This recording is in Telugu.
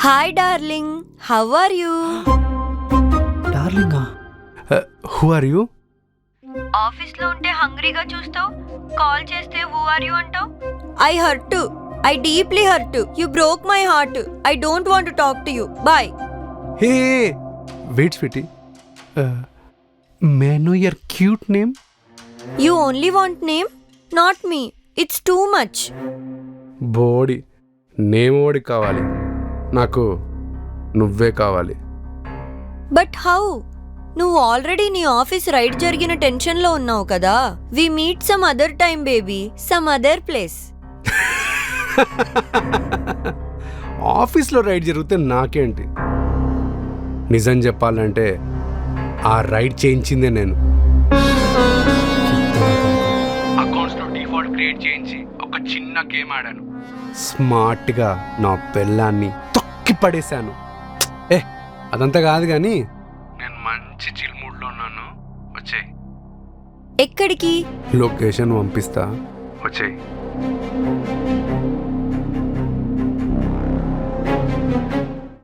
Hi darling, how are you? డార్లింగా? Who are you? ఆఫీస్లో ఉంటే హంగ్రీగా చూస్తావు, కాల్ చేస్తే హూ ఆర్ యూ అంటావు. I hurt, I deeply hurt. You broke my heart. I don't want to talk to you. Bye. Hey wait sweetie, may I know your cute name? You only want name, not me. It's too much. బోడి నేమ్ ఓడి కావాలి, నాకు నువ్వే కావాలి. But how? నువ్వు ఆల్రెడీ నీ ఆఫీస్ రైడ్ జరిగిన టెన్షన్లో ఉన్నావు కదా. We meet some other time baby, some other place. ఆఫీస్లో రైడ్ జరిగితే నాకేంటి? నిజం చెప్పాలంటే ఆ రైడ్ చేయించిందే నేను. అకౌంట్స్లో డిఫాల్ట్ క్రియేట్ చేయించి ఒక చిన్న గేమ్ ఆడాను. స్మార్ట్గా నా పెళ్ళాన్ని తొక్కి పడేశాను. అదంతా కాదు కానీ నేను మంచి చిల్ మూడ్లో ఉన్నాను. వచ్చేయ్. ఎక్కడికి? లొకేషన్ పంపిస్తా, వచ్చేయ్.